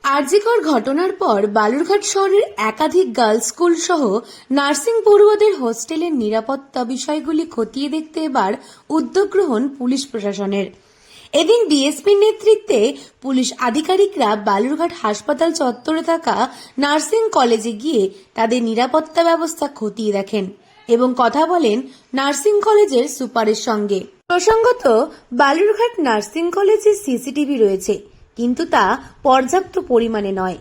আরজিকর ঘটনার পর বালুরঘাট শহরের একাধিক গার্লস স্কুল সহ নার্সিং পড়ুয়াদের হোস্টেলের নিরাপত্তা বিষয়গুলি খতিয়ে দেখতে এবার উদ্যোগ গ্রহণ পুলিশ প্রশাসনের। এদিন ডিএসপির নেতৃত্বে পুলিশ আধিকারিকরা বালুরঘাট হাসপাতাল চত্বরে থাকা নার্সিং কলেজে গিয়ে তাদের নিরাপত্তা ব্যবস্থা খতিয়ে দেখেন এবং কথা বলেন নার্সিং কলেজের সুপারের সঙ্গে। প্রসঙ্গত, বালুরঘাট নার্সিং কলেজে সিসিটিভি রয়েছে, কিন্তু তা পর্যাপ্ত পরিমাণে নয়।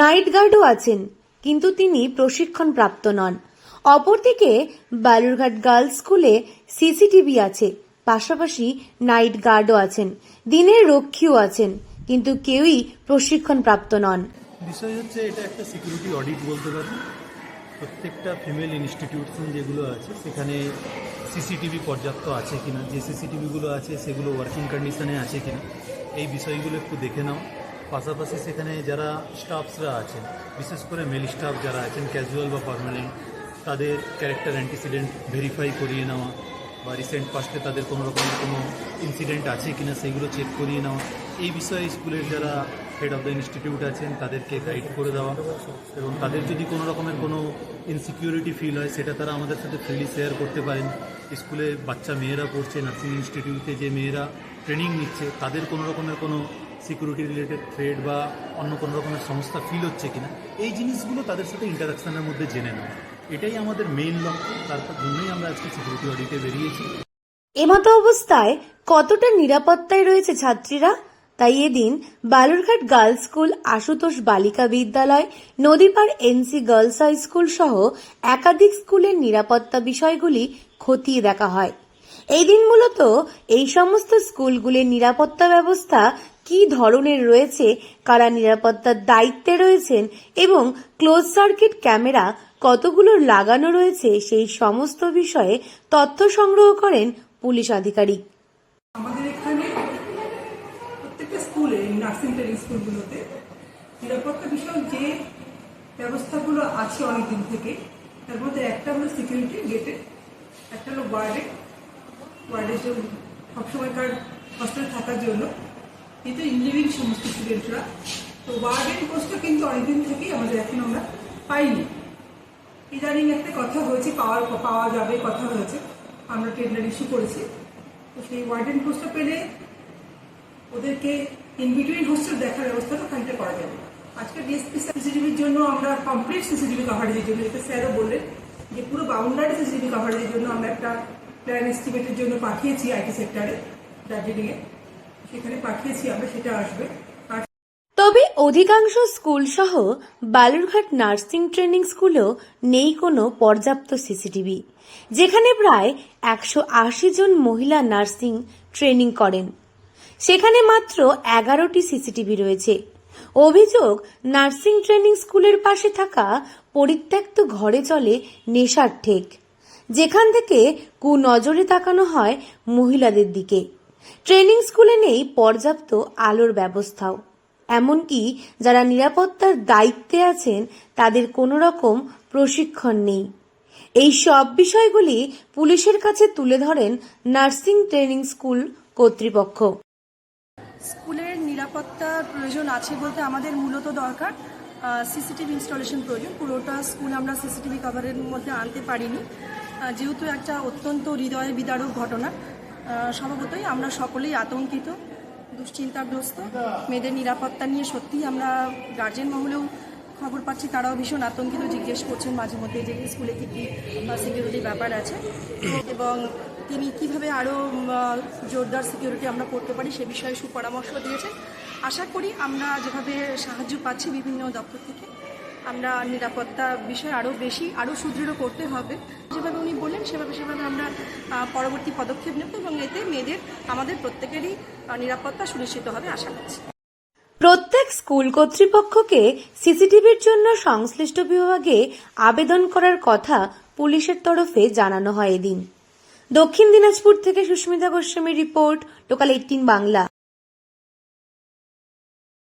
নাইট গার্ডও আছেন, কিন্তু তিনি প্রশিক্ষণ প্রাপ্ত নন। অপরদিকে বালুরঘাট গার্লস স্কুলে সিসিটিভি আছে, পাশাপাশি নাইট গার্ডও আছেন, দিনের রক্ষীও আছেন, কিন্তু কেউই প্রশিক্ষণ প্রাপ্ত নন। বিষয় হচ্ছে এটা একটা সিকিউরিটি অডিট বলতে পারি। প্রত্যেকটা ফিমেল ইনস্টিটিউশন যেগুলো আছে সেখানে সিসিটিভি পর্যাপ্ত আছে কিনা, যে সিসিটিভিগুলো আছে সেগুলো ওয়ার্কিং কন্ডিশনে আছে কিনা, এই বিষয়গুলো একটু দেখে নাও। পাশাপাশি সেখানে যারা স্টাফসরা আছেন, বিশেষ করে মেল স্টাফ যারা আছেন ক্যাজুয়াল বা পার্মানেন্ট, তাদের ক্যারেক্টার অ্যান্টিসিডেন্ট ভেরিফাই করিয়ে নেওয়া বা রিসেন্ট পাস্টে তাদের কোনো রকমের কোনো ইনসিডেন্ট আছে কিনা সেইগুলো চেক করিয়ে নেওয়া। এই বিষয়ে স্কুলের যারা হেড অফ দ্য ইনস্টিটিউট আছেন তাদেরকে গাইড করে দেওয়া এবং তাদের যদি কোনো রকমের কোনো ইনসিকিউরিটি ফিল হয় সেটা তারা আমাদের সাথে ফ্রিলি শেয়ার করতে পারেন। স্কুলে বাচ্চা মেয়েরা পড়ছে, নার্সিং ইনস্টিটিউটে যে মেয়েরা ট্রেনিং নিচ্ছে তাদের কোনো রকমের কোনো সিকিউরিটি রিলেটেড থ্রেড বা অন্য কোনো রকমের সমস্যা ফিল হচ্ছে কিনা, এই জিনিসগুলো তাদের সাথে ইন্টারাকশনের মধ্যে জেনে নেওয়া, এটাই আমাদের মেইন লক্ষ্য। তারপর জন্যই আমরা আজকে সিকিউরিটি অডিটে বেরিয়েছি। এমতো অবস্থায় কতটা নিরাপত্তায় রয়েছে ছাত্রীরা? তাই এদিন বালুরঘাট গার্লস স্কুল, আশুতোষ বালিকা বিদ্যালয়, নদীপাড় এনসি গার্লস হাই স্কুল সহ একাধিক স্কুলের নিরাপত্তা বিষয়গুলি খতিয়ে দেখা হয়। এই দিন মূলত এই সমস্ত স্কুলগুলির নিরাপত্তা ব্যবস্থা কি ধরনের রয়েছে, কারা নিরাপত্তার দায়িত্বে রয়েছেন এবং ক্লোজ সার্কিট ক্যামেরা কতগুলো লাগানো রয়েছে, সেই সমস্ত বিষয়ে তথ্য সংগ্রহ করেন পুলিশ আধিকারিক। আমাদের এখানে প্রত্যেকটা স্কুলে, নার্সিং ট্রেনিং স্কুলগুলোতে নিরাপত্তা বিষয়ক যে ব্যবস্থাগুলো আছে অনেকদিন থেকে, তার মধ্যে একটা হলো সিকিউরিটি গেটে, একটা হলো ওয়ার্ডের জন্য সবসময়কার হস্টেলে থাকার জন্য, কিন্তু ইঞ্জিনিয়ারিং সমস্ত স্টুডেন্টরা তো ওয়ার্ডের পোস্টটা কিন্তু অনেকদিন থেকেই আমাদের এখন আমরা পাইনি। ইদানিং একটা কথা হয়েছে, পাওয়া যাবে কথা হয়েছে, আমরা টেন্ডার ইস্যু করেছি। তো সেই ওয়ার্ডেন পোস্টটা পেলে ওদেরকে ইনবিটুইন হোস্টেল দেখার ব্যবস্থাটা খানিকটা করা যাবে। আজকে ডিএসপি সিসিটিভির জন্য আমরা কমপ্লিট সিসিটিভি কভারেজের জন্য, এটা স্যারও বললেন যে পুরো বাউন্ডারি সিসিটিভি কভারেজের জন্য আমরা একটা প্ল্যান এস্টিমেটের জন্য পাঠিয়েছি আইটি সেক্টরে, দার্জিলিংয়ে, সেখানে পাঠিয়েছি আমরা, সেটা আসবে। তবে অধিকাংশ স্কুল সহ বালুরঘাট নার্সিং ট্রেনিং স্কুলেও নেই কোনো পর্যাপ্ত সিসিটিভি, যেখানে প্রায় 180 জন মহিলা নার্সিং ট্রেনিং করেন, সেখানে মাত্র 11টি সিসিটিভি রয়েছে। অভিযোগ, নার্সিং ট্রেনিং স্কুলের পাশে থাকা পরিত্যক্ত ঘরে চলে নেশার ঠেক, যেখান থেকে কুনজরে তাকানো হয় মহিলাদের দিকে। ট্রেনিং স্কুলে নেই পর্যাপ্ত আলোর ব্যবস্থাও, এমনকি যারা নিরাপত্তার দায়িত্বে আছেন তাদের কোনো রকম প্রশিক্ষণ নেই। এই সব বিষয়গুলি পুলিশের কাছে তুলে ধরেন নার্সিং ট্রেনিং স্কুল কর্তৃপক্ষ। স্কুলের নিরাপত্তার প্রয়োজন আছে বলতে আমাদের মূলত দরকার সিসিটিভি ইনস্টলেশন প্রয়োজন। পুরোটা স্কুল আমরা সিসিটিভি কভারের মধ্যে আনতে পারিনি, যেহেতু একটা অত্যন্ত হৃদয় বিদারক ঘটনা। স্বভাবতই আমরা সকলেই আতঙ্কিত, দুশ্চিন্তাগ্রস্ত। মেয়েদের নিরাপত্তা নিয়ে সত্যিই আমরা গার্জেন মহলেও খবর পাচ্ছি, তারাও ভীষণ আতঙ্কিত, জিজ্ঞেস করছেন মাঝে মধ্যে যে স্কুলে কী কী সিকিউরিটির ব্যাপার আছে এবং তিনি কীভাবে আরও জোরদার সিকিউরিটি আমরা করতে পারি সে বিষয়ে সুপরামর্শ দিয়েছেন। আশা করি আমরা যেভাবে সাহায্য পাচ্ছি বিভিন্ন দপ্তর থেকে, আমরা নিরাপত্তা বিষয়ে আরও বেশি, আরও সুদৃঢ় করতে হবে। যেভাবে উনি বললেন সেভাবে আমরা পরবর্তী পদক্ষেপ নেব এবং এতে মেয়েদের, আমাদের প্রত্যেকেরই নিরাপত্তা সুনিশ্চিত হবে আশা করছি। প্রত্যেক স্কুল কর্তৃপক্ষকে সিসিটিভির জন্য সংশ্লিষ্ট বিভাগে আবেদন করার কথা পুলিশের তরফে জানানো হয় এদিন। দক্ষিণ দিনাজপুর থেকে সুস্মিতা গোস্বামীর রিপোর্ট, লোকাল 18 বাংলা।